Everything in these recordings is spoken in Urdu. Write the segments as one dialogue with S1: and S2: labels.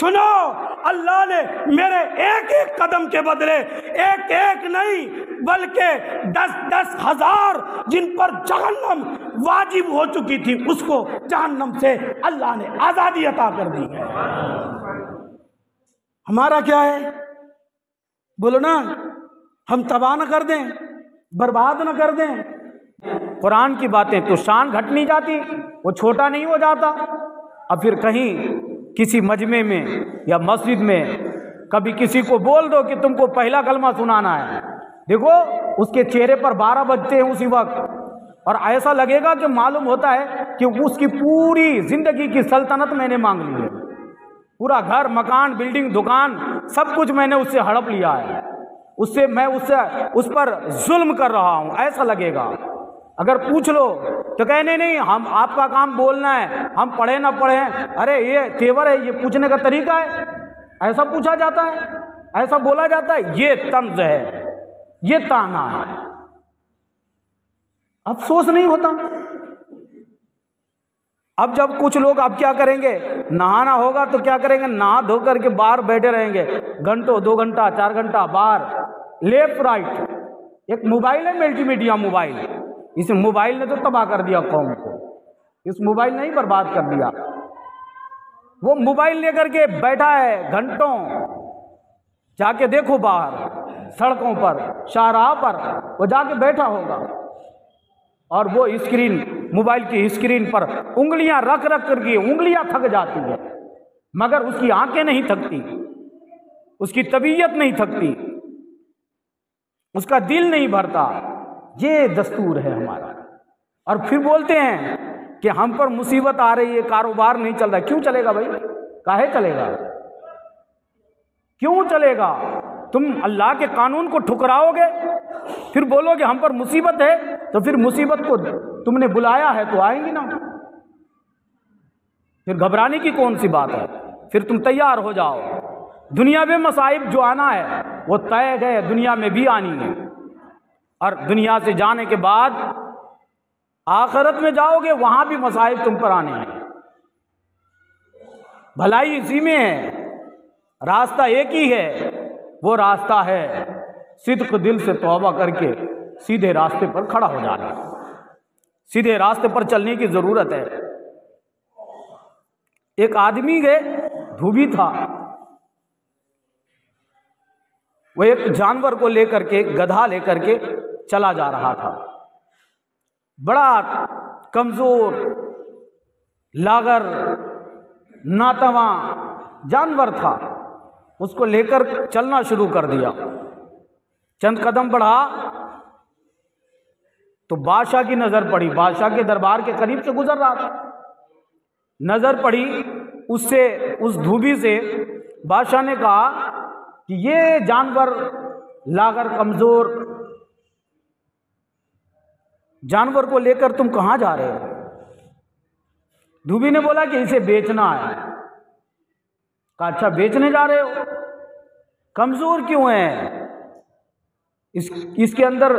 S1: سنو اللہ نے میرے ایک ایک قدم کے بدلے ایک ایک نہیں بلکہ 10,000 جن پر جہنم واجب ہو چکی تھی اس کو جہنم سے اللہ نے آزادی عطا کر دی ہے۔ ہمارا کیا ہے؟ بولو نا، ہم تباہ نہ کر دیں، برباد نہ کر دیں۔ قرآن کی باتیں تو شان گھٹ نہیں جاتی، وہ چھوٹا نہیں ہو جاتا۔ اب پھر کہیں کسی مجمع میں یا مسجد میں کبھی کسی کو بول دو کہ تم کو پہلا کلمہ سنانا ہے، دیکھو اس کے چہرے پر 12 بجتے ہیں اسی وقت، اور ایسا لگے گا کہ معلوم ہوتا ہے کہ اس کی پوری زندگی کی سلطنت میں نے مانگ لی ہے، پورا گھر مکان بلڈنگ دکان سب کچھ میں نے اس سے ہڑپ لیا ہے، میں اس پر ظلم کر رہا ہوں، ایسا لگے گا۔ اگر پوچھ لو تو کہنے نہیں ہم آپ کا کام بولنا ہے، ہم پڑھے نہ پڑھیں، ارے یہ تیور ہے، یہ پوچھنے کا طریقہ ہے، ایسا پوچھا جاتا ہے، ایسا بولا جاتا ہے، یہ طنز ہے، یہ طعنہ ہے۔ افسوس نہیں ہوتا؟ اب جب کچھ لوگ اب کیا کریں گے، نہانا ہوگا تو کیا کریں گے، نہا دھو کر کے باہر بیٹھے رہیں گے گھنٹوں 2 گھنٹہ 4 گھنٹہ باہر، لیفٹ رائٹ۔ ایک موبائل ہے ملٹی میڈیا موبائل، اس موبائل نے تو تباہ کر دیا قوم کو، اس موبائل نے ہی برباد کر دیا۔ وہ موبائل لے کر کے بیٹھا ہے گھنٹوں، جا کے دیکھو باہر سڑکوں پر شاہراہ پر وہ جا کے بیٹھا ہوگا، اور وہ اسکرین موبائل کی اسکرین پر انگلیاں رکھ کر کے انگلیاں تھک جاتی ہے، مگر اس کی آنکھیں نہیں تھکتی، اس کی طبیعت نہیں تھکتی، اس کا دل نہیں بھرتا۔ یہ دستور ہے ہمارا، اور پھر بولتے ہیں کہ ہم پر مصیبت آ رہی ہے، کاروبار نہیں چل رہا۔ کیوں چلے گا بھائی؟ کاہے چلے گا؟ کیوں چلے گا؟ تم اللہ کے قانون کو ٹھکراؤ گے، پھر بولو گے ہم پر مصیبت ہے، تو پھر مصیبت کو تم نے بلایا ہے تو آئیں گی نا، پھر گھبرانے کی کون سی بات ہے؟ پھر تم تیار ہو جاؤ، دنیا میں مصائب جو آنا ہے وہ طے گئے، دنیا میں بھی آنی ہے، اور دنیا سے جانے کے بعد آخرت میں جاؤ گے وہاں بھی مصائب تم پر آنے ہیں۔ بھلائی اسی میں ہے، راستہ ایک ہی ہے، وہ راستہ ہے صدق دل سے توبہ کر کے سیدھے راستے پر کھڑا ہو جانا، سیدھے راستے پر چلنے کی ضرورت ہے۔ ایک آدمی ہے، دھوبی تھا، وہ ایک جانور کو لے کر کے، ایک گدھا لے کر کے چلا جا رہا تھا، بڑا کمزور لاغر ناتواں جانور تھا، اس کو لے کر چلنا شروع کر دیا۔ چند قدم بڑھا تو بادشاہ کی نظر پڑی، بادشاہ کے دربار کے قریب سے گزر رہا تھا، نظر پڑی اس سے، اس دھوبی سے۔ بادشاہ نے کہا کہ یہ جانور لاغر کمزور جانور کو لے کر تم کہاں جا رہے ہو؟ دھوبی نے بولا کہ اسے بیچنا ہے۔ کہا اچھا بیچنے جا رہے ہو؟ کمزور کیوں ہے؟ اس کے اندر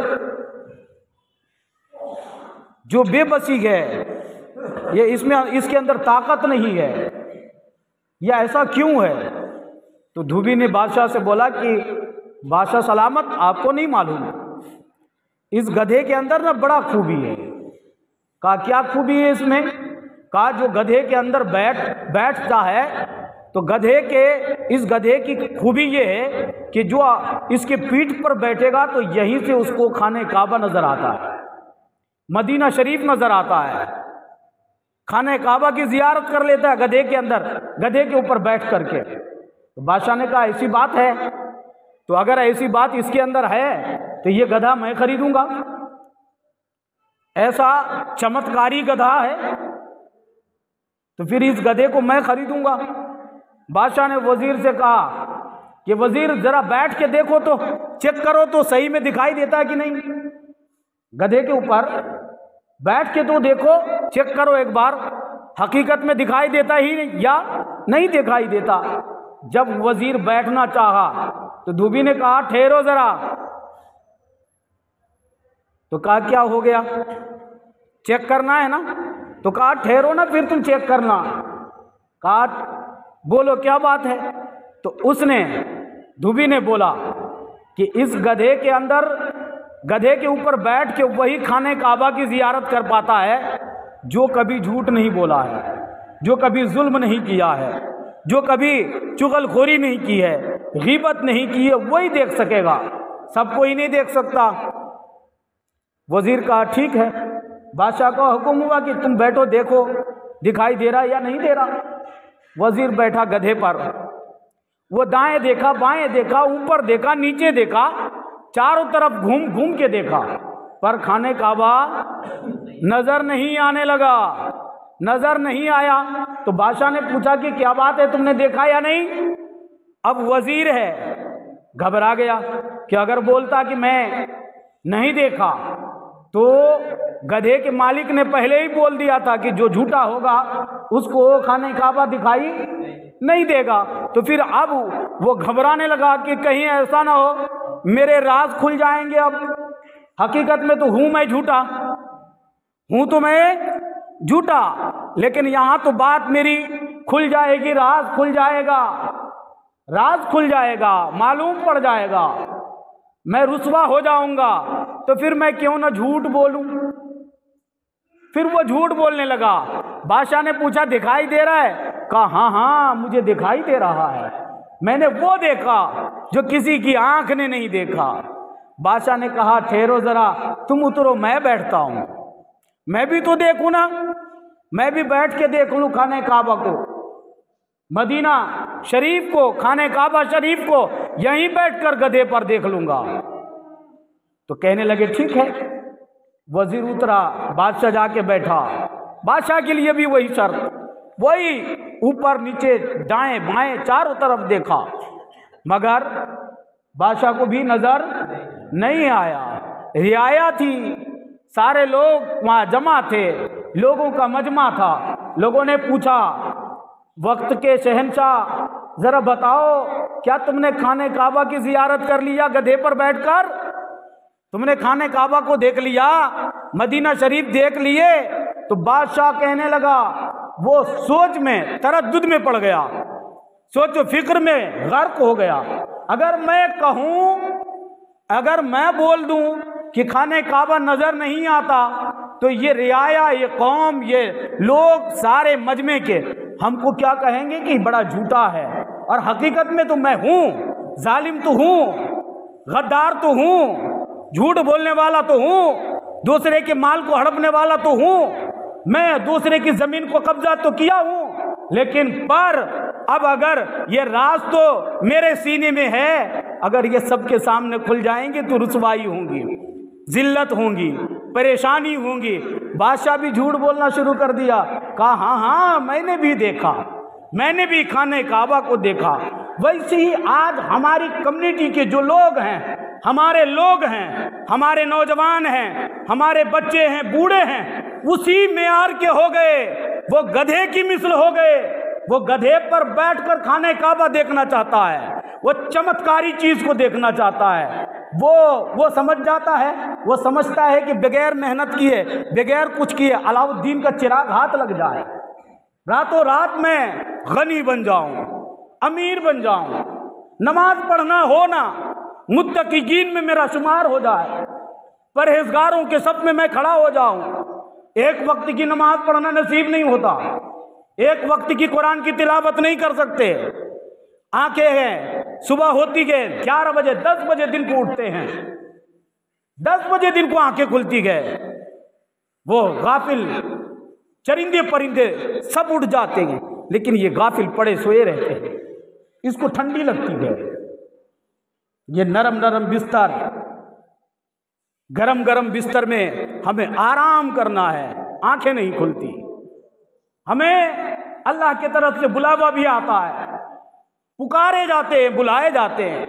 S1: جو بے بسی ہے، یہ اس کے اندر طاقت نہیں ہے، یہ ایسا کیوں ہے؟ تو دھوبی نے بادشاہ سے بولا کہ بادشاہ سلامت، آپ کو نہیں معلوم، اس گدھے کے اندر نا بڑا خوبی ہے۔ کہا کیا خوبی ہے اس میں؟ کہا جو گدھے کے اندر بیٹھتا ہے تو اس گدھے کی خوبی یہ ہے کہ جو اس کے پیٹھ پر بیٹھے گا تو یہیں سے اس کو خانہ کعبہ نظر آتا ہے، مدینہ شریف نظر آتا ہے، خانہ کعبہ کی زیارت کر لیتا ہے گدھے کے اندر، گدھے کے اوپر بیٹھ کر کے۔ تو بادشاہ نے کہا ایسی بات ہے؟ تو اگر ایسی بات اس کے اندر ہے تو یہ گدھا میں خریدوں گا، ایسا چمتکاری گدھا ہے تو پھر اس گدھے کو میں خریدوں گا۔ بادشاہ نے وزیر سے کہا کہ وزیر ذرا بیٹھ کے دیکھو تو، چیک کرو تو صحیح میں دکھائی دیتا ہے کہ نہیں، گدھے کے اوپر بیٹھ کے تو دیکھو، چیک کرو ایک بار، حقیقت میں دکھائی دیتا ہی یا نہیں دکھائی دیتا۔ جب وزیر بیٹھنا چاہا تو دھوبی نے کہا ٹھہرو ذرا۔ تو کہا کیا ہو گیا؟ چیک کرنا ہے نا؟ تو کہا ٹھہرو نا پھر تم چیک کرنا۔ کہا بولو کیا بات ہے؟ تو اس نے دھوبی نے بولا کہ اس گدھے کے اندر، گدھے کے اوپر بیٹھ کے وہی خانہ کعبہ کی زیارت کر پاتا ہے جو کبھی جھوٹ نہیں بولا ہے، جو کبھی ظلم نہیں کیا ہے، جو کبھی چغل خوری نہیں کی ہے، غیبت نہیں کی ہے، وہی دیکھ سکے گا، سب کوئی نہیں دیکھ سکتا۔ وزیر کہا ٹھیک ہے۔ بادشاہ کا حکم ہوا کہ تم بیٹھو، دیکھو دکھائی دے رہا یا نہیں دے رہا۔ وزیر بیٹھا گدھے پر، وہ دائیں دیکھا، بائیں دیکھا، اوپر دیکھا، نیچے دیکھا، چاروں طرف گھوم گھوم کے دیکھا، پر خانہ کعبہ نظر نہیں آنے لگا، نظر نہیں آیا۔ تو بادشاہ نے پوچھا کہ کیا بات ہے، تم نے دیکھا یا نہیں؟ اب وزیر ہے، گھبرا گیا کہ اگر بولتا کہ میں نہیں دیکھا تو گدھے کے مالک نے پہلے ہی بول دیا تھا کہ جو جھوٹا ہوگا اس کو خانہ کعبہ دکھائی نہیں دے گا۔ تو پھر اب وہ گھبرانے لگا کہ کہیں ایسا نہ ہو میرے راز کھل جائیں گے۔ اب حقیقت میں تو ہوں میں جھوٹا، ہوں تو میں جھوٹا، لیکن یہاں تو بات میری کھل جائے گی، راز کھل جائے گا، راز کھل جائے گا، معلوم پڑ جائے گا، میں رسوا ہو جاؤں گا، تو پھر میں کیوں نہ جھوٹ بولوں۔ پھر وہ جھوٹ بولنے لگا۔ بادشاہ نے پوچھا دکھائی دے رہا ہے؟ کہا ہاں ہاں مجھے دکھائی دے رہا ہے، میں نے وہ دیکھا جو کسی کی آنکھ نے نہیں دیکھا۔ بادشاہ نے کہا ٹھہرو ذرا، تم اترو میں بیٹھتا ہوں، میں بھی تو دیکھوں نا، میں بھی بیٹھ کے دیکھ لوں خانہ کعبہ کو، مدینہ شریف کو، خانہ کعبہ شریف کو یہیں بیٹھ کر گدھے پر دیکھ لوں گا۔ تو کہنے لگے ٹھیک ہے۔ وزیر اترا، بادشاہ جا کے بیٹھا۔ بادشاہ کے لیے بھی وہی شرط، وہی اوپر نیچے دائیں بائیں چاروں طرف دیکھا، مگر بادشاہ کو بھی نظر نہیں آیا۔ رعایا تھی، سارے لوگ وہاں جمع تھے، لوگوں کا مجمع تھا۔ لوگوں نے پوچھا وقت کے شہنشاہ ذرا بتاؤ کیا تم نے خانہ کعبہ کی زیارت کر لیا گدھے پر بیٹھ کر؟ تم نے خانہ کعبہ کو دیکھ لیا، مدینہ شریف دیکھ لیے؟ تو بادشاہ کہنے لگا، وہ سوچ میں تردد میں پڑ گیا، سوچ و فکر میں غرق ہو گیا۔ اگر میں کہوں، اگر میں بول دوں کہ خانہ کعبہ نظر نہیں آتا تو یہ رعایا، یہ قوم، یہ لوگ سارے مجمع کے ہم کو کیا کہیں گے کہ بڑا جھوٹا ہے، اور حقیقت میں تو میں ہوں، ظالم تو ہوں، غدار تو ہوں، جھوٹ بولنے والا تو ہوں، دوسرے کے مال کو ہڑپنے والا تو ہوں، میں دوسرے کی زمین کو قبضہ تو کیا ہوں، لیکن پر اب اگر یہ راز تو میرے سینے میں ہے، اگر یہ سب کے سامنے کھل جائیں گے تو رسوائی ہوں گی، ذلت ہوں گی، پریشانی ہوں گی۔ بادشاہ بھی جھوٹ بولنا شروع کر دیا، کہا ہاں ہاں میں نے بھی دیکھا، میں نے بھی خانہ کعبہ کو دیکھا۔ ویسے ہی آج ہماری کمیونٹی کے جو لوگ ہیں، ہمارے لوگ ہیں، ہمارے نوجوان ہیں، ہمارے بچے ہیں، بوڑھے ہیں، اسی معیار کے ہو گئے، وہ گدھے کی مثل ہو گئے۔ وہ گدھے پر بیٹھ کر خانہ کعبہ دیکھنا چاہتا ہے، وہ چمتکاری چیز کو دیکھنا چاہتا ہے، وہ سمجھ جاتا ہے، وہ سمجھتا ہے کہ بغیر محنت کیے، بغیر کچھ کیے علاؤ الدین کا چراغ ہاتھ لگ جائے، راتوں رات میں غنی بن جاؤں، امیر بن جاؤں، نماز پڑھنا ہونا متقین میں میرا شمار ہو جائے، پرہیزگاروں کے صف میں کھڑا ہو جاؤں۔ ایک وقت کی نماز پڑھنا نصیب نہیں ہوتا، ایک وقت کی قرآن کی تلاوت نہیں کر سکتے۔ آنکھیں ہیں، صبح ہوتی ہے 11 بجے 10 بجے دن کو اٹھتے ہیں، 10 بجے دن کو آنکھیں کھلتی گئے، وہ غافل چرندے پرندے سب اٹھ جاتے ہیں، لیکن یہ غافل پڑے سوئے رہتے ہیں۔ اس کو ٹھنڈی لگتی ہے، یہ نرم نرم بستر، گرم گرم بستر میں ہمیں آرام کرنا ہے، آنکھیں نہیں کھلتی۔ ہمیں اللہ کی طرف سے بلاوا بھی آتا ہے، پکارے جاتے ہیں، بلائے جاتے ہیں،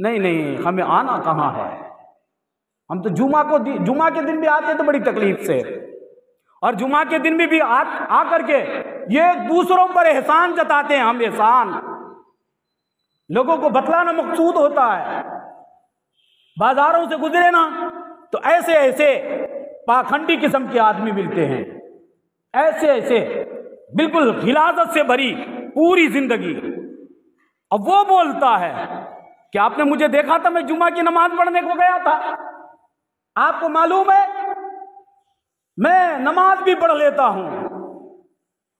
S1: نہیں ہمیں آنا کہاں ہے۔ ہم تو جمعہ کے دن بھی آتے ہیں تو بڑی تکلیف سے، اور جمعہ کے دن بھی آ کر کے یہ دوسروں پر احسان جتاتے ہیں۔ ہم احسان لوگوں کو بتلانا مقصود ہوتا ہے، بازاروں سے گزرے نا تو ایسے ایسے پاکھنڈی قسم کے آدمی ملتے ہیں، ایسے ایسے بالکل غلاظت سے بھری پوری زندگی. اب وہ بولتا ہے کہ آپ نے مجھے دیکھا تھا میں جمعہ کی نماز پڑھنے کو گیا تھا. آپ کو معلوم ہے میں نماز بھی پڑھ لیتا ہوں.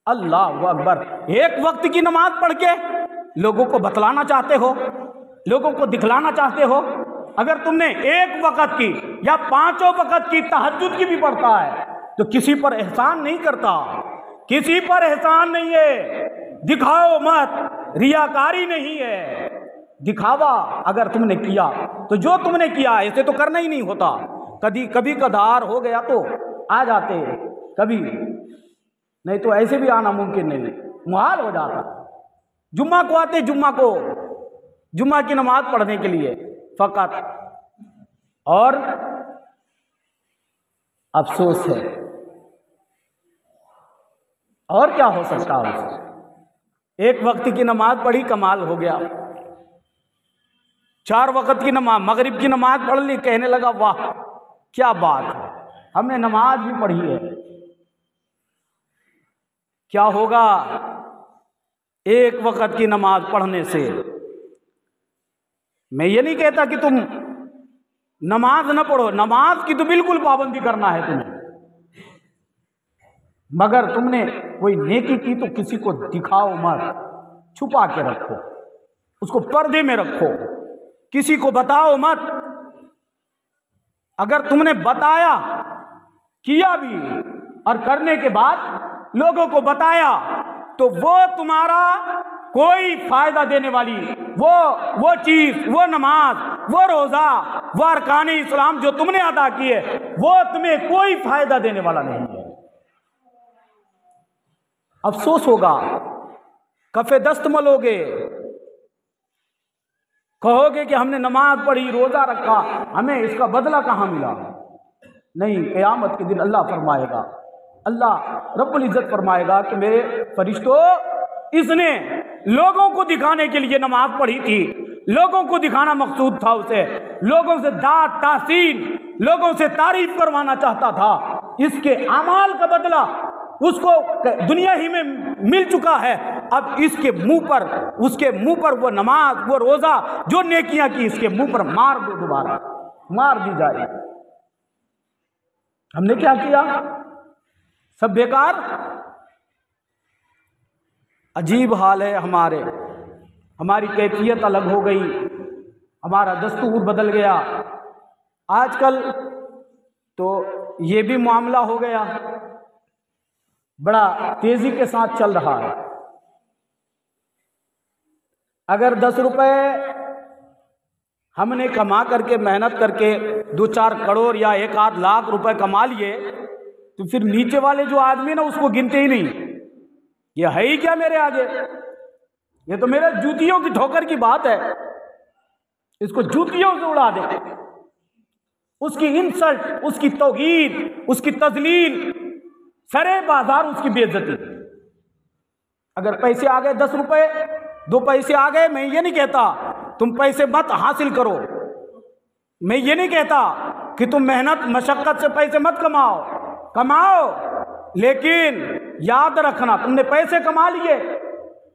S1: اللہ اکبر. ایک وقت کی نماز پڑھ کے لوگوں کو بتلانا چاہتے ہو, لوگوں کو دکھلانا چاہتے ہو. اگر تم نے ایک وقت کی یا 5 وقت کی تہجد کی بھی پڑھتا ہے تو کسی پر احسان نہیں کرتا, کسی پر احسان نہیں ہے. دکھاؤ مت, ریاکاری نہیں ہے. دکھاوا اگر تم نے کیا تو جو تم نے کیا ایسے تو کرنا ہی نہیں ہوتا. کبھی کدھار ہو گیا تو آ جاتے, کبھی نہیں تو ایسے بھی آنا ممکن نہیں, محال ہو جاتا. جمعہ کو آتے, جمعہ کی نماز پڑھنے کے لیے فقط. اور افسوس ہے, اور کیا ہو سکتا ہے. ایک وقت کی نماز پڑھی کمال ہو گیا, 4 وقت کی نماز, مغرب کی نماز پڑھ لی, کہنے لگا واہ کیا بات ہے, ہم نے نماز بھی پڑھی ہے. کیا ہوگا ایک وقت کی نماز پڑھنے سے؟ میں یہ نہیں کہتا کہ تم نماز نہ پڑھو, نماز کی تو بالکل پابندی کرنا ہے تمہیں, مگر تم نے کوئی نیکی کی تو کسی کو دکھاؤ مت, چھپا کے رکھو, اس کو پردے میں رکھو, کسی کو بتاؤ مت. اگر تم نے بتایا, کیا بھی اور کرنے کے بعد لوگوں کو بتایا تو وہ تمہارا کوئی فائدہ دینے والی وہ چیز, وہ نماز, وہ روزہ, وہ ارکان اسلام جو تم نے ادا کیے وہ تمہیں کوئی فائدہ دینے والا نہیں ہے. افسوس ہوگا, کفے دست ملو گے, کہو گے کہ ہم نے نماز پڑھی, روزہ رکھا, ہمیں اس کا بدلہ کہاں ملا؟ نہیں, قیامت کے دن اللہ فرمائے گا, اللہ رب العزت فرمائے گا کہ میرے فرشتوں, اس نے لوگوں کو دکھانے کے لیے نماز پڑھی تھی, لوگوں کو دکھانا مقصود تھا اسے, لوگوں سے داد تحسین, لوگوں سے تعریف کروانا چاہتا تھا. اس کے اعمال کا بدلہ اس کو دنیا ہی میں مل چکا ہے. اب اس کے منہ پر وہ نماز, وہ روزہ, جو نیکیاں کی اس کے منہ پر مار دو, دوبارہ مار دی جائے. ہم نے کیا کیا؟ سب بیکار. عجیب حال ہے ہماری کیفیت الگ ہو گئی, ہمارا دستور بدل گیا. آج کل تو یہ بھی معاملہ ہو گیا, بڑا تیزی کے ساتھ چل رہا ہے. اگر 10 روپے ہم نے کما کر کے, محنت کر کے 2-4 کروڑ یا 1-8 لاکھ روپے کما لیے تو پھر نیچے والے جو آدمی نا اس کو گنتے ہی نہیں. یہ ہے ہی کیا میرے آگے, یہ تو میرے جوتیوں کی ٹھوکر کی بات ہے, اس کو جوتیوں سے اڑا دے. اس کی انسلٹ, اس کی توہین, اس کی تذلیل, سرے بازار اس کی بے عزتی. اگر پیسے آ گئے 10 روپے, 2 پیسے آ گئے, میں یہ نہیں کہتا تم پیسے مت حاصل کرو, میں یہ نہیں کہتا کہ تم محنت مشقت سے پیسے مت کماؤ, لیکن یاد رکھنا تم نے پیسے کما لیے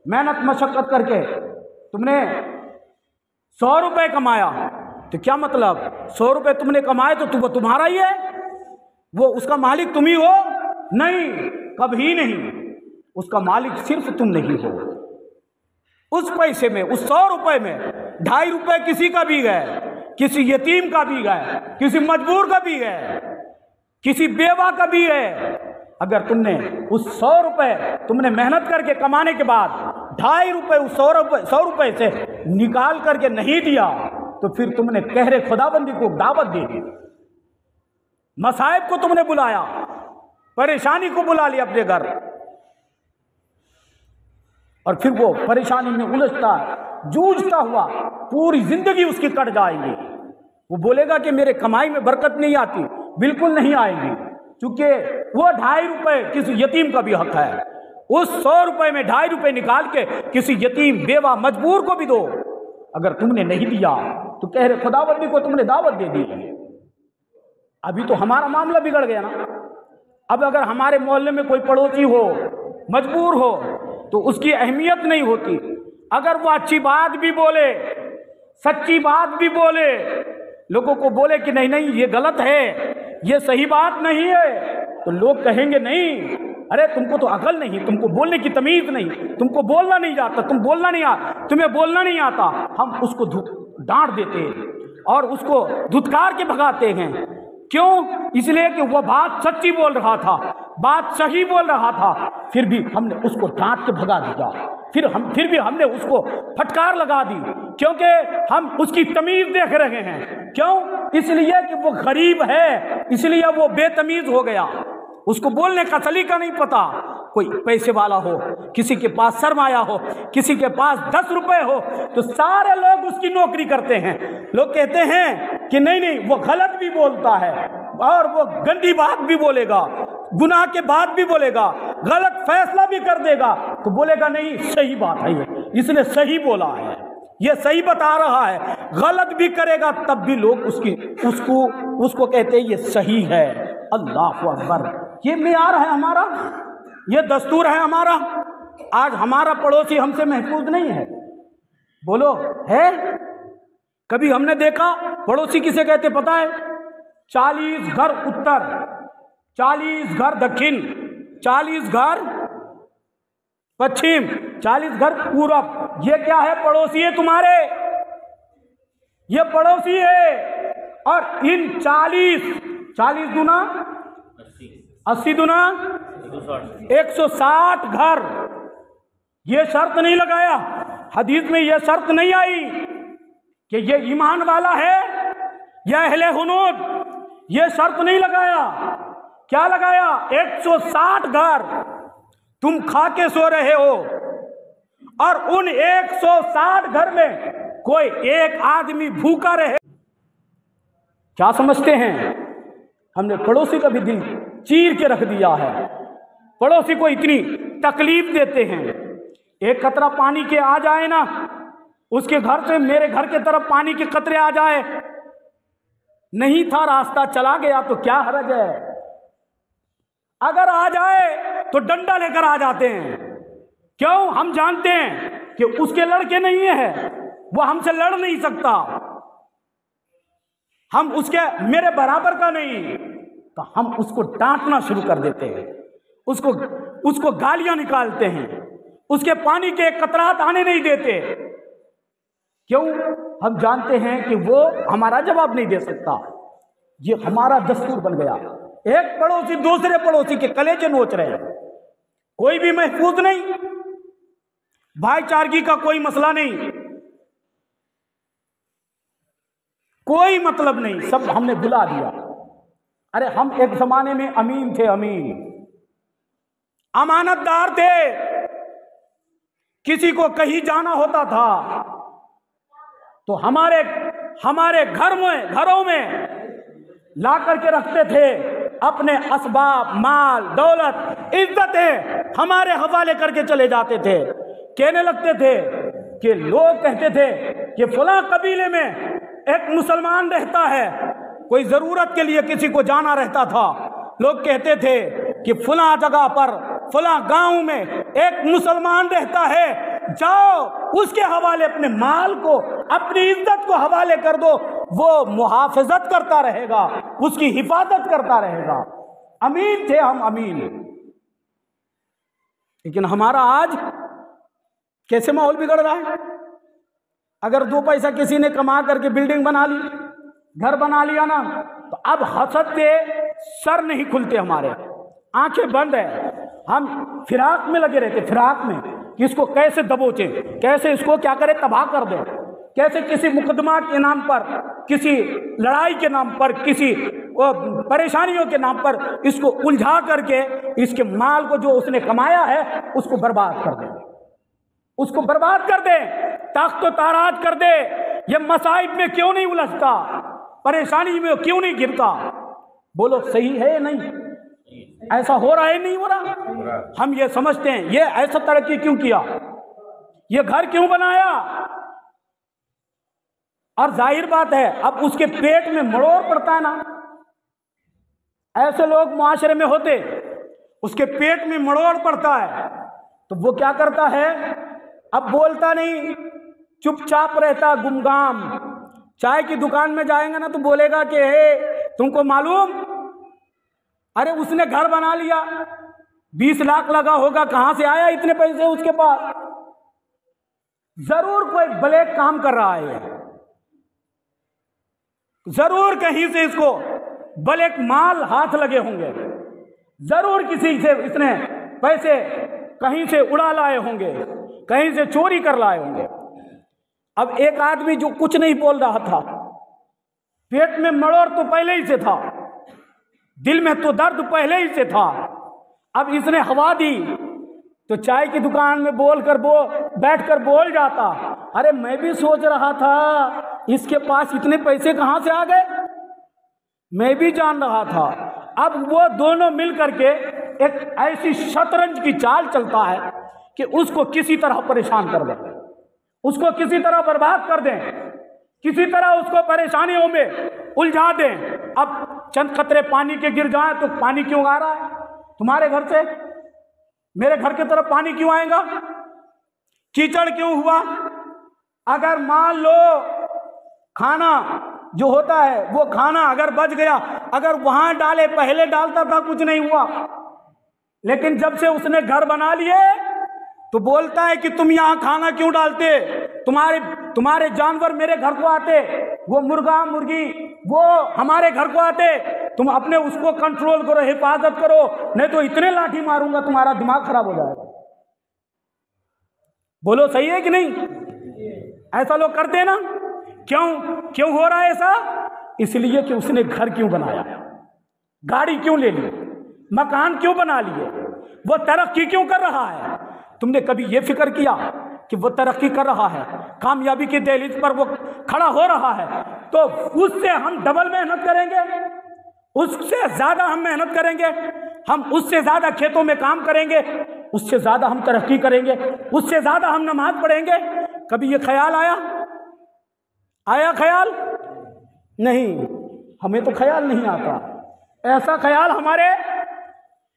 S1: محنت مشقت کر کے, تم نے 100 روپے کمایا تو کیا مطلب 100 روپے تم نے کمائے تو وہ تمہارا ہی ہے, وہ اس کا مالک تم ہی ہو؟ نہیں, کبھی نہیں. اس کا مالک صرف تم نہیں ہو. اس پیسے میں, اس 100 روپے میں 2.5 روپے کسی کا بھی گئے, کسی یتیم کا بھی گئے, کسی مجبور کا بھی گئے, کسی بیوہ کا بھی ہے. اگر تم نے اس 100 روپے تم نے محنت کر کے کمانے کے بعد 2.5 روپے اس 100 روپے سے نکال کر کے نہیں دیا تو پھر تم نے قہر خدابندی کو دعوت دے دی, مصائب کو تم نے بلایا, پریشانی کو بلا لیا اپنے گھر, اور پھر وہ پریشانی میں الجھتا جوجھتا ہوا پوری زندگی اس کی کٹ جائے گی. وہ بولے گا کہ میرے کمائی میں برکت نہیں آتی, بالکل نہیں آئے گی, چونکہ وہ 2.5 روپے کسی یتیم کا بھی حق ہے. اس 100 روپے میں 2.5 روپے نکال کے کسی یتیم, بیوہ, مجبور کو بھی دو. اگر تم نے نہیں دیا تو قہر خداوندی کو تم نے دعوت دے دی. ابھی تو ہمارا معاملہ بگڑ گیا نا. اب اگر ہمارے محلے میں کوئی پڑوسی ہو, مجبور ہو, تو اس کی اہمیت نہیں ہوتی۔ اگر وہ اچھی بات بھی بولے، سچی بات بھی بولے، لوگوں کو بولے کہ نہیں نہیں یہ غلط ہے، یہ صحیح بات نہیں ہے، تو لوگ کہیں گے نہیں، ارے تم کو تو عقل نہیں، تم کو بولنے کی تمیز نہیں، تم کو بولنا نہیں جاتا، تمہیں بولنا نہیں آتا۔ ہم اس کو ڈانٹ دیتے ہیں اور اس کو دھتکار کے بھگاتے ہیں۔ کیوں؟ اس لیے کہ وہ بات سچی بول رہا تھا، بات صحیح بول رہا تھا، پھر بھی ہم نے اس کو ڈانٹ کے بھگا دیا، پھر بھی ہم نے اس کو پھٹکار لگا دی، کیونکہ ہم اس کی تمیز دیکھ رہے ہیں۔ کیوں؟ اس لیے کہ وہ غریب ہے، اس لیے وہ بے تمیز ہو گیا، اس کو بولنے کا سلیقہ نہیں پتا۔ کوئی پیسے والا ہو، کسی کے پاس سرمایہ ہو، کسی کے پاس 10 روپے ہو، تو سارے لوگ اس کی نوکری کرتے ہیں۔ لوگ کہتے ہیں کہ نہیں نہیں وہ غلط بھی بولتا ہے، اور وہ گندی بات بھی بولے گا، گناہ کے بعد بھی بولے گا، غلط فیصلہ بھی کر دے گا، تو بولے گا نہیں صحیح بات ہے، اس نے صحیح بولا ہے، یہ صحیح بتا رہا ہے۔ غلط بھی کرے گا تب بھی لوگ اس کو کہتے ہیں یہ صحیح ہے۔ اللہ اکبر! یہ معیار ہے ہمارا، یہ دستور ہے ہمارا۔ آج ہمارا پڑوسی ہم سے محفوظ نہیں ہے، بولو ہے؟ کبھی ہم نے دیکھا پڑوسی کسے کہتے پتہ ہے؟ 40 گھر اتر، 40 گھر دکھن، 40 گھر پچھم، 40 گھر پورب۔ یہ کیا ہے؟ پڑوسی ہے تمہارے، یہ پڑوسی ہے۔ اور ان 40 دنا 80 دنا 160 گھر، یہ شرط نہیں لگایا، حدیث میں یہ شرط نہیں آئی کہ یہ ایمان والا ہے یا اہل حنود، یہ شرط نہیں لگایا۔ کیا لگایا؟ 160 گھر تم کھا کے سو رہے ہو، اور ان 160 گھر میں کوئی ایک آدمی بھوکا رہے۔ کیا سمجھتے ہیں؟ ہم نے پڑوسی کا بھی دل چیر کے رکھ دیا ہے، پڑوسی کو اتنی تکلیف دیتے ہیں۔ ایک قطرہ پانی کے آ جائے نا، اس کے گھر سے میرے گھر کی طرف پانی کے قطرے آ جائے، نہیں تھا راستہ چلا گیا تو کیا حرج ہے؟ اگر آ جائے تو ڈنڈا لے کر آ جاتے ہیں۔ کیوں؟ ہم جانتے ہیں کہ اس کے لڑکے نہیں ہیں، وہ ہم سے لڑ نہیں سکتا، ہم اس کے میرے برابر کا نہیں، تو ہم اس کو ڈانٹنا شروع کر دیتے ہیں، اس کو گالیاں نکالتے ہیں، اس کے پانی کے قطرات آنے نہیں دیتے۔ کیوں؟ ہم جانتے ہیں کہ وہ ہمارا جواب نہیں دے سکتا۔ یہ ہمارا دستور بن گیا، ایک پڑوسی دوسرے پڑوسی کے کلیجے نوچ رہے ہیں، کوئی بھی محفوظ نہیں، بھائی چارگی کا کوئی مسئلہ نہیں، کوئی مطلب نہیں، سب ہم نے بلا دیا۔ ارے ہم ایک زمانے میں امین تھے، امین، امانت دار تھے، کسی کو کہیں جانا ہوتا تھا تو ہمارے گھروں میں لا کر کے رکھتے تھے، اپنے اسباب، مال، دولت، عزتیں ہمارے حوالے کر کے چلے جاتے تھے۔ کہنے لگتے تھے کہ لوگ کہتے تھے کہ فلاں قبیلے میں ایک مسلمان رہتا ہے، کوئی ضرورت کے لیے کسی کو جانا رہتا تھا، لوگ کہتے تھے کہ فلاں جگہ پر فلاں گاؤں میں ایک مسلمان رہتا ہے، جاؤ اس کے حوالے اپنے مال کو، اپنی عزت کو حوالے کر دو، وہ محافظت کرتا رہے گا، اس کی حفاظت کرتا رہے گا۔ امین تھے ہم، امین۔ لیکن ہمارا آج کیسے ماحول بگڑ رہا ہے؟ اگر 2 پیسہ کسی نے کما کر کے بلڈنگ بنا لی، گھر بنا لیا نا، تو اب حسد سے سر نہیں کھلتے، ہمارے آنکھیں بند ہیں، ہم فراق میں لگے رہتے، فراق میں کہ اس کو کیسے دبوچیں، کیسے اس کو کیا کرے، تباہ کر دیں، کیسے کسی مقدمات کے نام پر، کسی لڑائی کے نام پر، کسی پریشانیوں کے نام پر اس کو الجھا کر کے اس کے مال کو جو اس نے کمایا ہے اس کو برباد کر دیں، اس کو برباد کر دیں، تخت و تاراج کر دے۔ یہ مصائب میں کیوں نہیں الجھتا، پریشانی میں کیوں نہیں گرتا؟ بولو صحیح ہے یا نہیں؟ ایسا ہو رہا ہے نہیں ہو رہا؟ ہم یہ سمجھتے ہیں یہ ایسا ترقی کیوں کیا، یہ گھر کیوں بنایا، اور ظاہر بات ہے اب اس کے پیٹ میں مڑوڑ پڑتا ہے نا، ایسے لوگ معاشرے میں ہوتے، اس کے پیٹ میں مڑوڑ پڑتا ہے، تو وہ کیا کرتا ہے؟ اب بولتا نہیں، چپ چاپ رہتا، گمگام۔ چائے کی دکان میں جائیں گے نا تو بولے گا کہ تم کو معلوم، ارے اس نے گھر بنا لیا، 20 لاکھ لگا ہوگا، کہاں سے آیا اتنے پیسے اس کے پاس؟ ضرور کوئی بلیک کام کر رہا ہے، ضرور کہیں سے اس کو بلیک مال ہاتھ لگے ہوں گے، ضرور کسی سے اس نے پیسے کہیں سے اڑا لائے ہوں گے، کہیں سے چوری کر لائے ہوں گے۔ اب ایک آدمی جو کچھ نہیں بول رہا تھا، پیٹ میں مڑوڑ تو پہلے ہی سے تھا، دل میں تو درد پہلے ہی سے تھا، اب اس نے ہوا دی تو چائے کی دکان میں بیٹھ کر بول جاتا، ارے میں بھی سوچ رہا تھا اس کے پاس اتنے پیسے کہاں سے آ گئے، میں بھی جان رہا تھا۔ اب وہ دونوں مل کر کے ایک ایسی شطرنج کی چال چلتا ہے کہ اس کو کسی طرح پریشان کر دیں، اس کو کسی طرح برباد کر دیں، کسی طرح اس کو پریشانیوں میں الجھا دیں۔ اب چند قطرے پانی کے گر جائیں تو پانی کیوں آ رہا ہے تمہارے گھر سے، میرے گھر کی طرف پانی کیوں آئے گا، کیچڑ کیوں ہوا؟ اگر مان لو کھانا جو ہوتا ہے وہ کھانا اگر بچ گیا، اگر وہاں ڈالے، پہلے ڈالتا تھا کچھ نہیں ہوا، لیکن جب سے اس نے گھر بنا لیے تو بولتا ہے کہ تم یہاں کھانا کیوں ڈالتے، تمہارے جانور میرے گھر کو آتے، وہ مرغا مرغی وہ ہمارے گھر کو آتے، تم اپنے اس کو کنٹرول کرو، حفاظت کرو، نہیں تو اتنے لاٹھی ماروں گا تمہارا دماغ خراب ہو جائے گا۔ بولو صحیح ہے کہ نہیں؟ ایسا لوگ کرتے ہیں نا، کیوں ہو رہا ہے ایسا؟ اس لیے کہ اس نے گھر کیوں بنایا، گاڑی کیوں لے لی، مکان کیوں بنا لیے، وہ ترقی کیوں کر رہا ہے؟ تم نے کبھی یہ فکر کیا کہ وہ ترقی کر رہا ہے، کامیابی کی دہلیز پر وہ کھڑا ہو رہا ہے، تو اس سے ہم ڈبل محنت کریں گے، اس سے زیادہ ہم محنت کریں گے، ہم اس سے زیادہ کھیتوں میں کام کریں گے، اس سے زیادہ ہم ترقی کریں گے، اس سے زیادہ ہم نماز پڑھیں گے۔ کبھی یہ خیال آیا خیال؟ نہیں، ہمیں تو خیال نہیں آتا، ایسا خیال ہمارے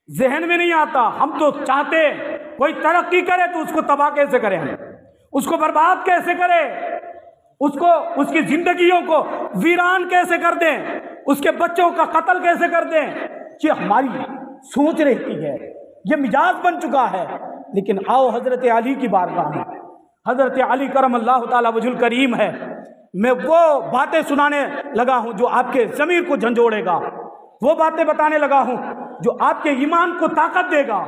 S1: ذہن میں نہیں آتا۔ ہم تو چاہتے کوئی ترقی کرے تو اس کو تباہ کیسے کریں، ہم اس کو برباد کیسے کرے، اس کی زندگیوں کو ویران کیسے کر دیں، اس کے بچوں کا قتل کیسے کر دیں، یہ ہماری سوچ رہتی ہے، یہ مزاج بن چکا ہے۔ لیکن آؤ حضرت علی کی بارگاہ میں، حضرت علی کرم اللہ تعالی وجہ الکریم ہے، میں وہ باتیں سنانے لگا ہوں جو آپ کے ضمیر کو جھنجھوڑے گا، وہ باتیں بتانے لگا ہوں جو آپ کے ایمان کو طاقت دے گا،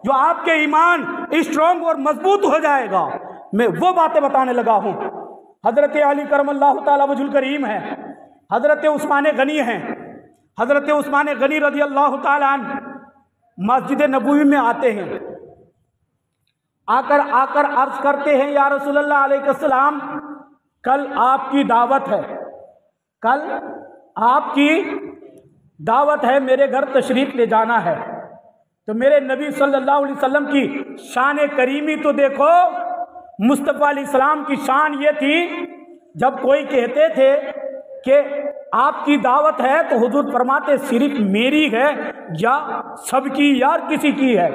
S1: جو آپ کے ایمان اسٹرانگ اور مضبوط ہو جائے گا، میں وہ باتیں بتانے لگا ہوں۔ حضرت علی کرم اللہ تعالی وجہ الکریم ہے، حضرت عثمان غنی ہیں، حضرت عثمان غنی رضی اللہ تعالی عنہ مسجد نبوی میں آتے ہیں، آ کر عرض کرتے ہیں، یا رسول اللہ علیہ السلام، کل آپ کی دعوت ہے، کل آپ کی دعوت ہے، میرے گھر تشریف لے جانا ہے۔ تو میرے نبی صلی اللہ علیہ وسلم کی شان کریمی تو دیکھو، مصطفیٰ علیہ السلام کی شان یہ تھی، جب کوئی کہتے تھے کہ آپ کی دعوت ہے تو حضور فرماتے صرف میری ہے یا سب کی یا کسی کی ہے؟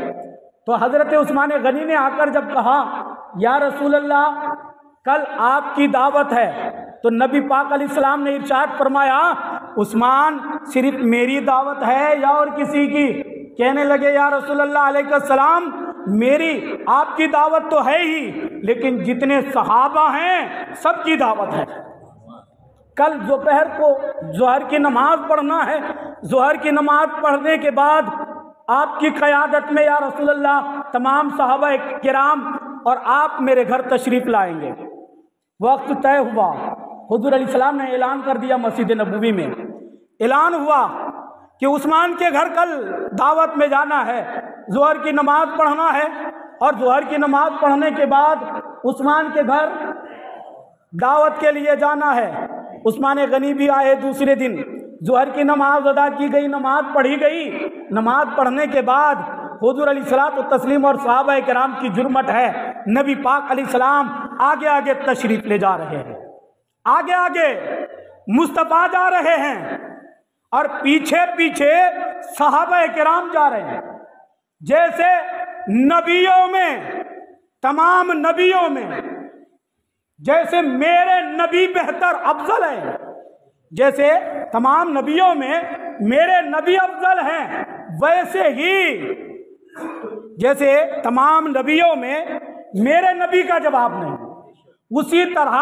S1: تو حضرت عثمان غنی نے آ کر جب کہا، یا رسول اللہ کل آپ کی دعوت ہے، تو نبی پاک علیہ السلام نے ارشاد فرمایا، عثمان صرف میری دعوت ہے یا اور کسی کی؟ کہنے لگے، یا رسول اللہ علیہ السلام میری، آپ کی دعوت تو ہے ہی، لیکن جتنے صحابہ ہیں سب کی دعوت ہے۔ کل دوپہر کو ظہر کی نماز پڑھنا ہے، ظہر کی نماز پڑھنے کے بعد آپ کی قیادت میں یا رسول اللہ تمام صحابہ کرام اور آپ میرے گھر تشریف لائیں گے۔ وقت طے ہوا، حضور علیہ السلام نے اعلان کر دیا، مسجد نبوی میں اعلان ہوا کہ عثمان کے گھر کل دعوت میں جانا ہے، ظہر کی نماز پڑھنا ہے، اور ظہر کی نماز پڑھنے کے بعد عثمان کے گھر دعوت کے لیے جانا ہے۔ عثمان غنی بھی آئے دوسرے دن، ظہر کی نماز ادا کی گئی، نماز پڑھی گئی، نماز پڑھنے کے بعد حضور علیہ الصلوۃ والتسلیم اور صحابہ کرام کی جرمت ہے، نبی پاک علیہ السلام آگے آگے تشریف لے جا رہے ہیں، آگے آگے مصطفیٰ جا رہے ہیں، اور پیچھے پیچھے صحابہ کرام جا رہے ہیں۔ جیسے نبیوں میں، تمام نبیوں میں جیسے میرے نبی بہتر افضل ہیں، جیسے تمام نبیوں میں میرے نبی افضل ہیں، ویسے ہی جیسے تمام نبیوں میں میرے نبی کا جواب نہیں، اسی طرح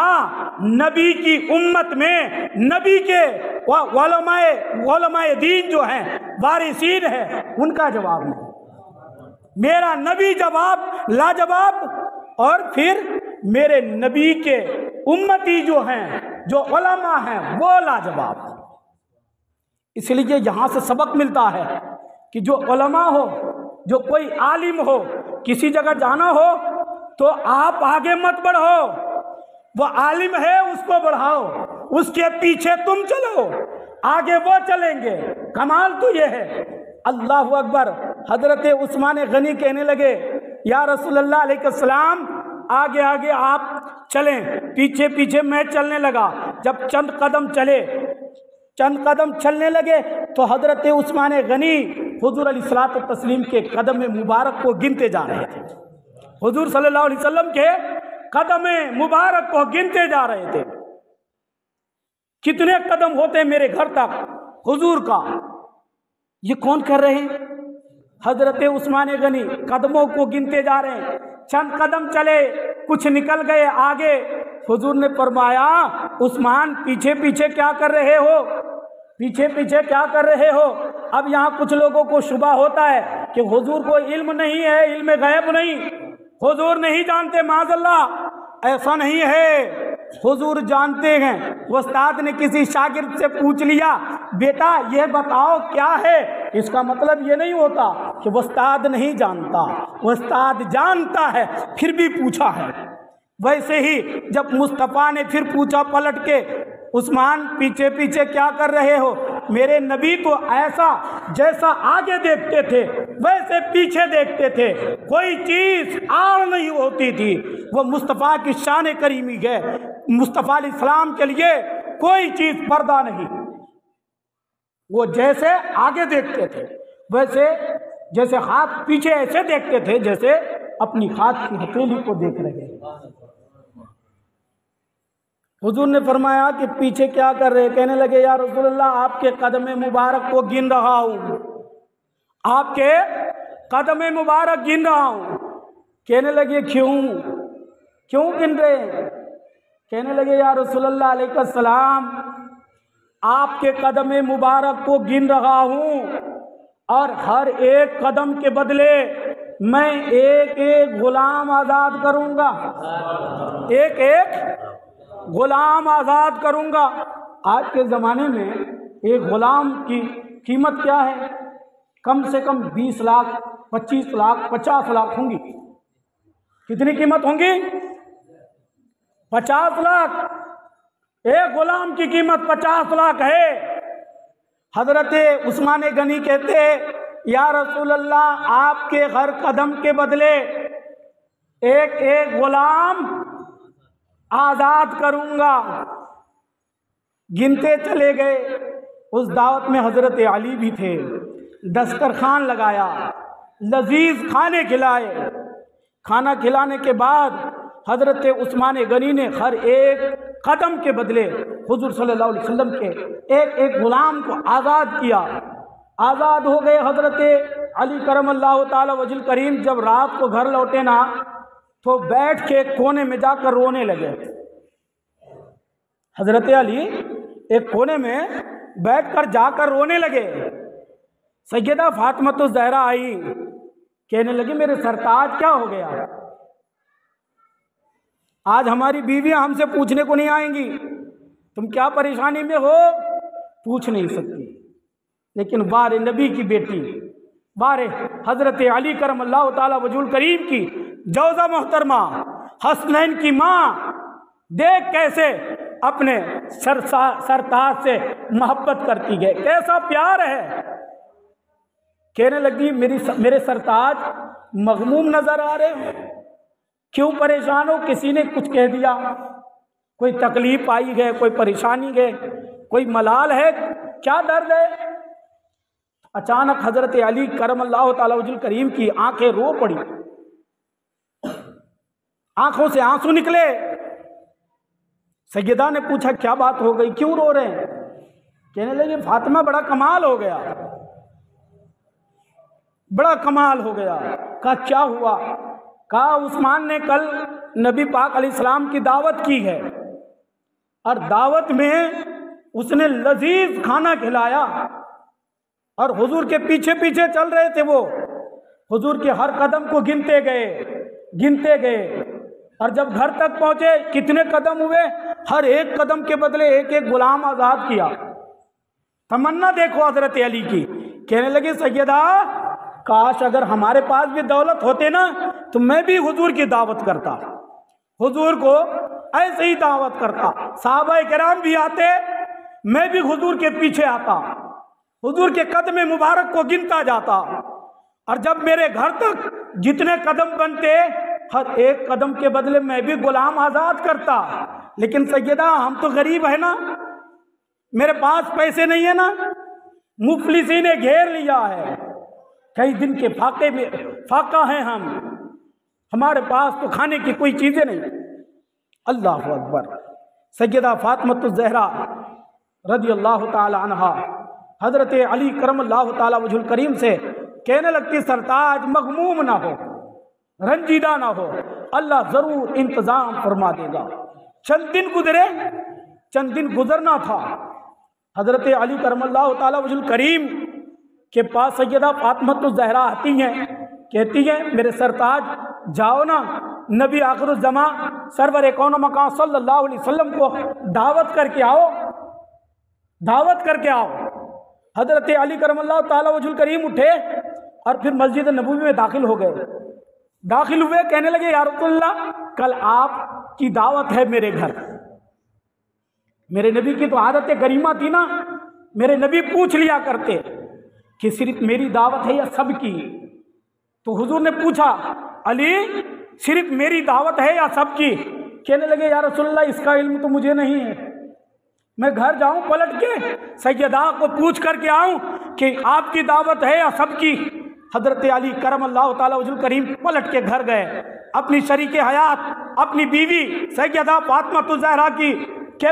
S1: نبی کی امت میں نبی کے علماء دین جو ہیں، وارثین ہیں، ان کا جواب نہیں۔ میرا نبی جواب لاجواب، اور پھر میرے نبی کے امتی جو ہیں، جو علماء ہیں، وہ لاجواب۔ اس لیے یہاں سے سبق ملتا ہے کہ جو علماء ہو، جو کوئی عالم ہو، کسی جگہ جانا ہو تو آپ آگے مت بڑھو، وہ عالم ہے اس کو بڑھاؤ، اس کے پیچھے تم چلو، آگے وہ چلیں گے۔ کمال تو یہ ہے۔ اللہ اکبر۔ حضرت عثمان غنی کہنے لگے یا رسول اللہ علیہ السلام، آگے آگے آپ چلیں، پیچھے پیچھے میں چلنے لگا۔ جب چند قدم چلنے لگے تو حضرت عثمان غنی حضور علیہ الصلوۃ والتسلیم کے قدم مبارک کو گنتے جا رہے تھے، حضور صلی اللہ علیہ وسلم کے قدم مبارک کو گنتے جا رہے تھے۔ کتنے قدم ہوتے میرے گھر تک حضور کا؟ یہ کون کر رہے ہیں؟ حضرت عثمان غنی قدموں کو گنتے جا رہے ہیں۔ چند قدم چلے، کچھ نکل گئے آگے۔ حضور نے فرمایا عثمان پیچھے پیچھے کیا کر رہے ہو؟ پیچھے پیچھے کیا کر رہے ہو؟ اب یہاں کچھ لوگوں کو شبہ ہوتا ہے کہ حضور کو علم نہیں ہے، علم غیب نہیں، حضور نہیں جانتے۔ معاذ اللہ، ایسا نہیں ہے، حضور جانتے ہیں۔ استاد نے کسی شاگرد سے پوچھ لیا بیٹا یہ بتاؤ کیا ہے، اس کا مطلب یہ نہیں ہوتا کہ استاد نہیں جانتا، استاد جانتا ہے پھر بھی پوچھا ہے۔ ویسے ہی جب مصطفیٰ نے پھر پوچھا پلٹ کے عثمان پیچھے پیچھے کیا کر رہے ہو؟ میرے نبی تو ایسا جیسا آگے دیکھتے تھے ویسے پیچھے دیکھتے تھے، کوئی چیز آڑ نہیں ہوتی تھی۔ وہ مصطفیٰ کی شان کریمی ہے، مصطفیٰ علیہ السلام کے لیے کوئی چیز پردہ نہیں۔ وہ جیسے آگے دیکھتے تھے ویسے، جیسے ہاتھ پیچھے ایسے دیکھتے تھے جیسے اپنی ہاتھ کی ہتھیلی کو دیکھ رہے ہیں۔ حضور نے فرمایا کہ پیچھے کیا کر رہے؟ کہنے لگے یا رسول اللہ آپ کے قدم مبارک کو گن رہا ہوں، آپ کے قدم مبارک گن رہا ہوں۔ کہنے لگے کیوں گن رہے ہیں؟ کہنے لگے یا رسول اللہ علیہ السلام آپ کے قدم مبارک کو گن رہا ہوں، اور ہر ایک قدم کے بدلے میں ایک ایک غلام آزاد کروں گا، ایک ایک غلام آزاد کروں گا۔ آج کے زمانے میں ایک غلام کی قیمت کیا ہے؟ کم سے کم 20 لاکھ 25 لاکھ 50 لاکھ ہوں گی۔ کتنی قیمت ہوں گی؟ 50 لاکھ۔ ایک غلام کی قیمت 50 لاکھ ہے۔ حضرت عثمان غنی کہتے یا رسول اللہ آپ کے ہر قدم کے بدلے ایک ایک غلام آزاد کروں گا۔ گنتے چلے گئے۔ اس دعوت میں حضرت علی بھی تھے، دسترخوان لگایا، لذیذ کھانے کھلائے۔ کھانا کھلانے کے بعد حضرت عثمان غنی نے ہر ایک قدم کے بدلے حضور صلی اللہ علیہ وسلم کے ایک ایک غلام کو آزاد کیا۔ آزاد ہو گئے حضرت علی کرم اللہ تعالی وجہ کریم۔ جب رات کو گھر لوٹے نا تو بیٹھ کے کونے میں جا کر رونے لگے۔ حضرت علی ایک کونے میں بیٹھ کر جا کر رونے لگے۔ سیدہ فاطمہ الزہرا آئی، کہنے لگی میرے سرتاج کیا ہو گیا؟ آج ہماری بیویاں ہم سے پوچھنے کو نہیں آئیں گی تم کیا پریشانی میں ہو، پوچھ نہیں سکتی، لیکن بار نبی کی بیٹی، بار حضرت علی کرم اللہ تعالی وجہ کریم کی جوزہ محترمہ، حسنین کی ماں، دیکھ کیسے اپنے سرتاج سے محبت کرتی ہے، کیسا پیار ہے۔ کہنے لگی میرے سرتاج مغموم نظر آ رہے ہو، کیوں پریشان ہو؟ کسی نے کچھ کہہ دیا، کوئی تکلیف آئی ہے، کوئی پریشانی ہے، کوئی ملال ہے، کیا درد ہے؟ اچانک حضرت علی کرم اللہ تعالی وجہ کریم کی آنکھیں رو پڑی، آنکھوں سے آنسو نکلے۔ سیدہ نے پوچھا کیا بات ہو گئی، کیوں رو رہے ہیں؟ کہنے لگے فاطمہ بڑا کمال ہو گیا، بڑا کمال ہو گیا۔ کہا کیا ہوا؟ کہا عثمان نے کل نبی پاک علیہ السلام کی دعوت کی ہے، اور دعوت میں اس نے لذیذ کھانا کھلایا، اور حضور کے پیچھے پیچھے چل رہے تھے، وہ حضور کے ہر قدم کو گنتے گئے، اور جب گھر تک پہنچے کتنے قدم ہوئے؟ ہر ایک قدم کے بدلے ایک ایک غلام آزاد کیا۔ تمنا دیکھو حضرت علی کی۔ کہنے لگے سیدہ کاش اگر ہمارے پاس بھی دولت ہوتے نا تو میں بھی حضور کی دعوت کرتا، حضور کو ایسے ہی دعوت کرتا، صحابہ کرام بھی آتے، میں بھی حضور کے پیچھے آتا، حضور کے قدم مبارک کو گنتا جاتا، اور جب میرے گھر تک جتنے قدم بنتے ہر ایک قدم کے بدلے میں بھی غلام آزاد کرتا۔ لیکن سیدہ ہم تو غریب ہیں نا، میرے پاس پیسے نہیں ہیں نا، مفلسی نے گھیر لیا ہے، کئی دن کے فاقہ ہیں ہمارے پاس تو کھانے کی کوئی چیزیں نہیں۔ اللہ اکبر۔ سیدہ فاطمہ الزہرا رضی اللہ تعالی عنہا حضرت علی کرم اللہ تعالی وجہ الکریم سے کہنے لگتی سرتاج مغموم نہ ہو، رنجیدہ نہ ہو، اللہ ضرور انتظام فرما دے گا۔ چند دن گزرنا تھا، حضرت علی کرم اللہ تعالی وجہ الکریم کے پاس سیدہ فاطمہ الزہرا آتی ہیں، کہتی ہیں میرے سرتاج جاؤ نا، نبی آخر الزمان سرور کون و مکان صلی اللہ علیہ وسلم کو دعوت کر کے آؤ۔ حضرت علی کرم اللہ تعالی وجہ الکریم اٹھے اور پھر مسجد نبوی میں داخل ہوئے، کہنے لگے یا رسول اللہ کل آپ کی دعوت ہے میرے گھر۔ میرے نبی کی تو عادت کریمہ تھی نا، میرے نبی پوچھ لیا کرتے کہ صرف میری دعوت ہے یا سب کی؟ تو حضور نے پوچھا علی صرف میری دعوت ہے یا سب کی؟ کہنے لگے یا رسول اللہ اس کا علم تو مجھے نہیں ہے، میں گھر جاؤں پلٹ کے سیدہ کو پوچھ کر کے آؤں کہ آپ کی دعوت ہے یا سب کی؟ حضرت علی کرم اللہ تعالی وجہ الکریم پلٹ کے گھر گئے، اپنی شریک حیات اپنی بیوی سیدہ فاطمہ الزہرا کے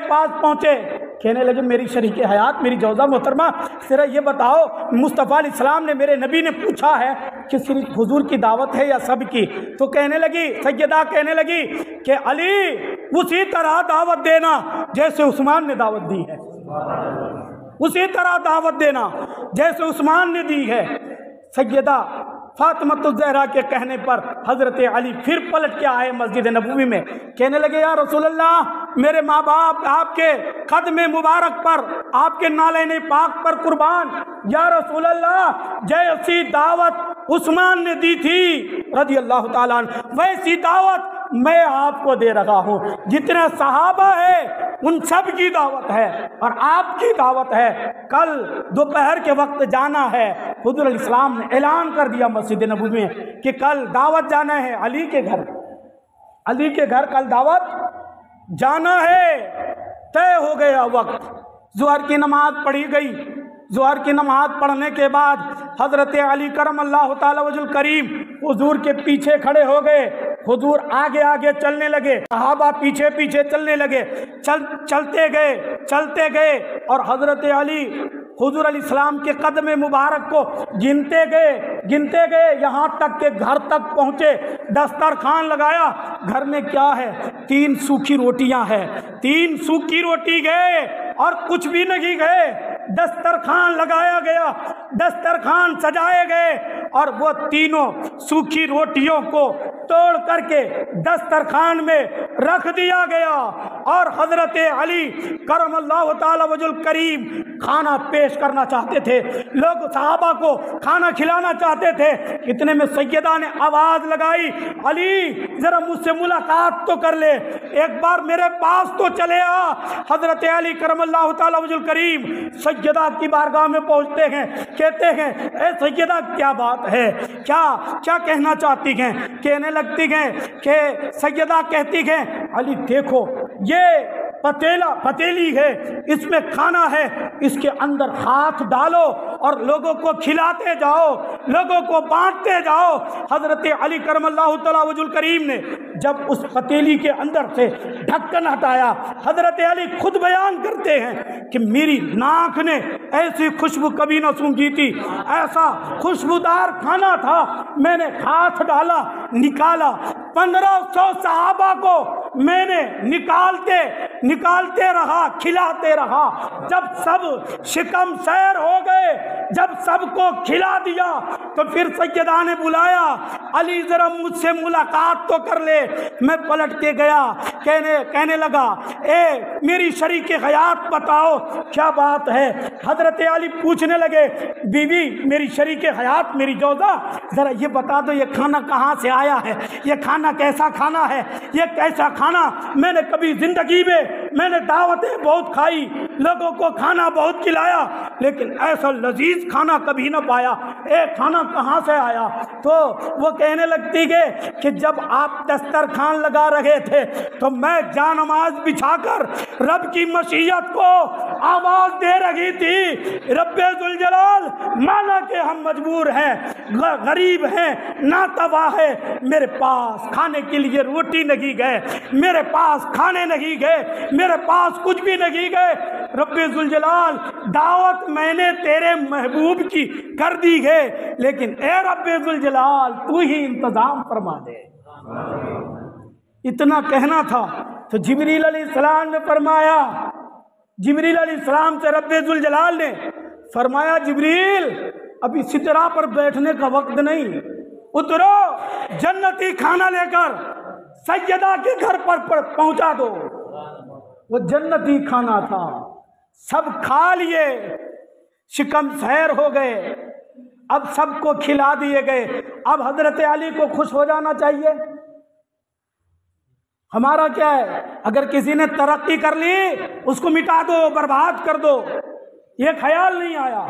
S1: پاس پہنچے، کہنے لگے میری شریک حیات میری جوزہ محترمہ ذرا یہ بتاؤ مصطفیٰ علیہ السلام نے میرے نبی نے پوچھا ہے کہ صرف حضور کی دعوت ہے یا سب کی؟ تو سیدہ کہنے لگی کہ علی اسی طرح دعوت دینا جیسے عثمان نے دعوت دی ہے، اسی طرح دعوت دینا جیسے عثمان نے دی ہے۔ سیدہ فاطمہ الزہرا کے کہنے پر حضرت علی پھر پلٹ کے آئے مسجد نبوی میں، کہنے لگے یا رسول اللہ میرے ماں باپ آپ کے قدم مبارک پر، آپ کے نالین پاک پر قربان، یا رسول اللہ جیسی دعوت عثمان نے دی تھی رضی اللہ تعالیٰ عنہ ویسی دعوت میں آپ کو دے رہا ہوں، جتنے صحابہ ہیں ان سب کی دعوت ہے اور آپ کی دعوت ہے۔ کل دوپہر کے وقت جانا ہے، حضور علیہ السلام نے اعلان کر دیا مسجد نبوی میں کہ کل دعوت جانا ہے علی کے گھر کل دعوت جانا ہے۔ طے ہو گیا وقت، ظہر کی نماز پڑھی گئی، ظہر کی نماز پڑھنے کے بعد حضرت علی کرم اللہ تعالی وجہ الکریم حضور کے پیچھے کھڑے ہو گئے، حضور آگے آگے چلنے لگے، صحابہ پیچھے پیچھے چلنے لگے، چلتے گئے اور حضرت علی حضور علیہ السلام کے قدم مبارک کو گنتے گئے یہاں تک کہ گھر تک پہنچے، دسترخوان لگایا، گھر میں کیا ہے؟ 3 سوکھی روٹیاں ہیں، 3 سوکھی روٹی گئے اور کچھ بھی نہیں گئے، دسترخوان لگایا گیا، دسترخوان سجائے گئے اور وہ 3 سوکھی روٹیوں کو توڑ کر کے دسترخوان میں رکھ دیا گیا، اور حضرت علی کرم اللہ تعالی وجہ الکریم کھانا پیش کرنا چاہتے تھے، لوگ صحابہ کو کھانا کھلانا چاہتے تھے۔ اتنے میں سیدہ نے آواز لگائی علی ذرا مجھ سے ملاقات تو کر لے، ایک بار میرے پاس تو چلے آ۔ حضرت علی کرم اللہ تعالی وجہ الکریم سیدہ کی بارگاہ میں پہنچتے ہیں، کہتے ہیں اے سیدہ کیا بات ہے، کیا کہنا چاہتی ہیں؟ کہنے لگتی ہیں کہ سیدہ کہتی ہیں علی دیکھو یہ پتیلی ہے، اس میں کھانا ہے، اس کے اندر ہاتھ ڈالو اور لوگوں کو کھلاتے جاؤ، لوگوں کو بانٹتے جاؤ۔ حضرت علی کرم اللہ تعالیٰ وجہ الکریم نے جب اس پتیلی کے اندر سے ڈھکن ہٹایا، حضرت علی خود بیان کرتے ہیں کہ میری ناک نے ایسی خوشبو کبھی نہ سونگھی تھی، ایسا خوشبودار کھانا تھا، میں نے ہاتھ ڈالا، نکالا، 1500 صحابہ کو میں نے نکالتے رہا، کھلاتے رہا۔ جب سب شکم سیر ہو گئے، جب سب کو کھلا دیا تو پھر سیدہ نے بلایا، علی ذرا مجھ سے ملاقات تو کر لے۔ میں پلٹ کے گیا، کہنے لگا اے میری شریک حیات بتاؤ کیا بات ہے۔ حضرت علی پوچھنے لگے، بی بی میری شریک حیات، میری جوزہ، ذرا یہ بتا دو یہ کھانا کہاں سے آیا ہے، یہ کھانا کیسا کھانا ہے، یہ کیسا کھانا؟ میں نے کبھی زندگی میں نے دعوتیں بہت کھائی، لوگوں کو کھانا بہت کھلایا، لیکن ایسا لذیذ کھانا کبھی نہ پایا، اے کھانا کہاں سے آیا؟ تو وہ کہنے لگتی کہ جب آپ دسترخوان لگا رہے تھے تو میں جانماز بچھا کر رب کی مشیت کو آواز دے رہی تھی، رب ذوالجلال مانا کہ ہم مجبور ہیں، غریب ہیں، ناتوا ہے، میرے پاس کھانے کے لیے روٹی نہیں گئے، میرے پاس کھانے نہیں گئے، میرے پاس کچھ بھی نہیں گئے، رب ذوالجلال دعوت میں نے تیرے محبوب کی کر دی ہے، لیکن اے رب ذوالجلال تو ہی انتظام فرما دے۔ اتنا کہنا تھا تو جبریل علیہ السلام نے فرمایا، جبریل علیہ السلام سے رب ذوالجلال نے فرمایا، جبریل ابھی سدرا پر بیٹھنے کا وقت نہیں، اترو جنتی کھانا لے کر سیدہ کے گھر پر پہنچا دو۔ وہ جنتی کھانا تھا، سب کھا لیے، شکم سیر ہو گئے، اب سب کو کھلا دیے گئے۔ اب حضرت علی کو خوش ہو جانا چاہیے۔ ہمارا کیا ہے، اگر کسی نے ترقی کر لی اس کو مٹا دو، برباد کر دو، یہ خیال نہیں آیا۔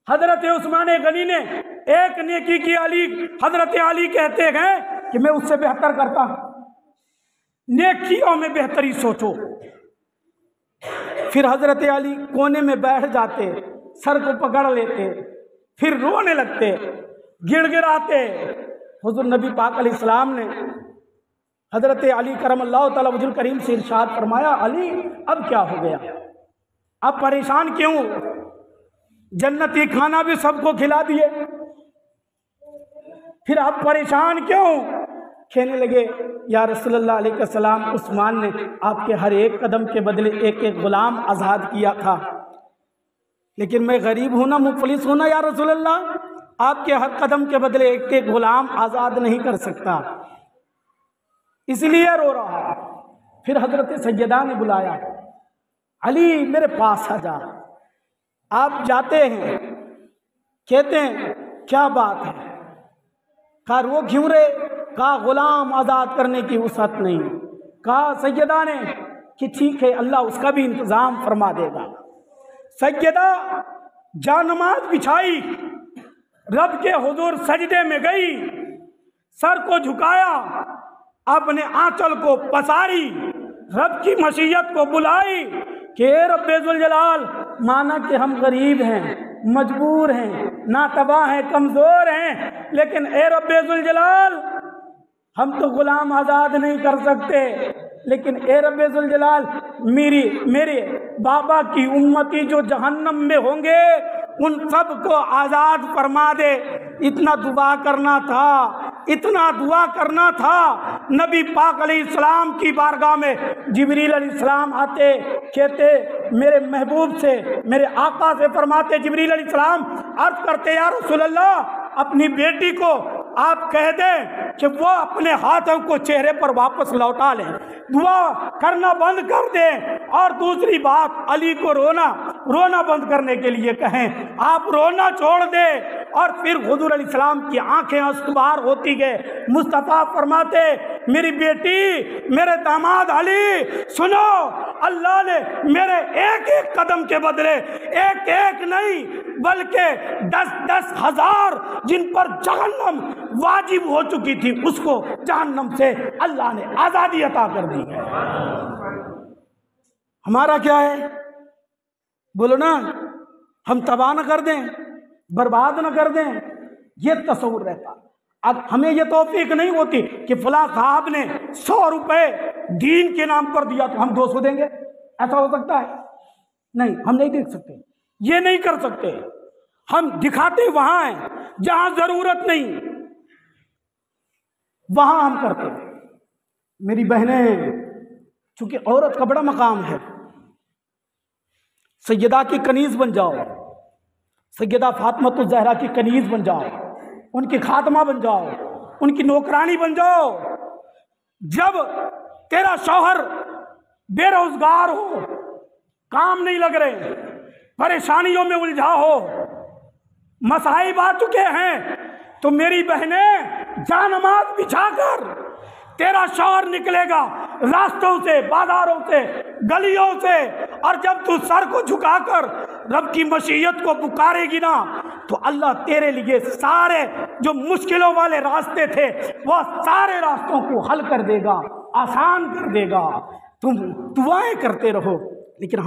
S1: حضرت عثمان غنی نے ایک نیکی کی، حضرت علی کہتے ہیں کہ میں اس سے بہتر کرتا ہوں، نیکیوں میں بہتری سوچو۔ پھر حضرت علی کونے میں بیٹھ جاتے، سر کو پکڑ لیتے، پھر رونے لگتے، گڑ گڑاتے۔ حضور نبی پاک علیہ السلام نے حضرت علی کرم اللہ تعالیٰ وجہ الکریم سے ارشاد فرمایا، علی اب کیا ہو گیا، اب پریشان کیوں؟ جنتی کھانا بھی سب کو کھلا دیے، پھر اب پریشان کیوں؟ کہنے لگے، یا رسول اللہ علیہ السلام، عثمان نے آپ کے ہر ایک قدم کے بدلے ایک ایک غلام آزاد کیا تھا، لیکن میں غریب ہوں نا، مفلس ہوں نا یا رسول اللہ، آپ کے ہر قدم کے بدلے ایک ایک غلام آزاد نہیں کر سکتا، اس لیے رو رہا۔ پھر حضرت سیدہ نے بلایا، علی میرے پاس آ جا۔ آپ جاتے ہیں، کہتے ہیں کیا بات ہے؟ کہا رو کیوں رہے؟ کہا غلام آزاد کرنے کی وسعت نہیں۔ کہا سیدہ نے کہ ٹھیک ہے، اللہ اس کا بھی انتظام فرما دے گا۔ سیدہ جانماز بچھائی، رب کے حضور سجدے میں گئی، سر کو جھکایا، اپنے آنچل کو پساری، رب کی مشیت کو بلائی کہ اے رب ذوالجلال، مانا کہ ہم غریب ہیں، مجبور ہیں، ناتواں ہیں، کمزور ہیں، لیکن اے رب ذوالجلال ہم تو غلام آزاد نہیں کر سکتے، لیکن اے رب ذوالجلال میرے بابا کی امتی جو جہنم میں ہوں گے ان سب کو آزاد فرما دے۔ اتنا دعا کرنا تھا، اتنا دعا کرنا تھا۔ نبی پاک علیہ السلام کی بارگاہ میں جبریل علیہ السلام آتے، کہتے میرے محبوب سے، میرے آقا سے فرماتے، جبریل علیہ السلام عرض کرتے، یا رسول اللہ اپنی بیٹی کو آپ کہہ دیں کہ وہ اپنے ہاتھوں کو چہرے پر واپس لوٹا لیں، دعا کرنا بند کر دیں، اور دوسری بات علی کو رونا بند کرنے کے لیے کہیں، آپ رونا چھوڑ دیں۔ اور پھر حضور علیہ السلام کی آنکھیں استوار ہوتی گئے۔ مصطفیٰ فرماتے، میری بیٹی، میرے داماد علی سنو، اللہ نے میرے ایک ایک قدم کے بدلے ایک ایک نہیں بلکہ 10,000 جن پر جہنم واجب ہو چکی تھی اس کو جہنم سے اللہ نے آزادی عطا کر دی ہے۔ ہمارا کیا ہے؟ بولو نا، ہم تباہ نہ کر دیں، برباد نہ کر دیں، یہ تصور رہتا۔ اب ہمیں یہ توفیق نہیں ہوتی کہ فلاں صاحب نے 100 روپے دین کے نام پر دیا تو ہم 200 دیں گے، ایسا ہو سکتا ہے؟ نہیں، ہم نہیں دیکھ سکتے، یہ نہیں کر سکتے۔ ہم دکھاتے وہاں ہیں جہاں ضرورت نہیں، وہاں ہم کرتے ہیں۔ میری بہنیں، چونکہ عورت کا بڑا مقام ہے، سیدہ کی کنیز بن جاؤ، سیدہ فاطمہ الزہرا کی کنیز بن جاؤ، ان کی خاتمہ بن جاؤ، ان کی نوکرانی بن جاؤ۔ جب تیرا شوہر بے روزگار ہو، کام نہیں لگ رہے، پریشانیوں میں الجھا ہو، مصائب آ چکے ہیں، تو میری بہنیں جانماز بچھا کر تیرا شوہر نکلے گا راستوں سے، بازاروں سے، گلیوں سے، اور جب تو سر کو جھکا کر رب کی مشیت کو پکارے گی نا تو اللہ تیرے لیے سارے جو مشکلوں والے راستے تھے وہ سارے راستوں کو حل کر دے گا، آسان کر دے گا۔ تم دعائیں کرتے رہو، لیکن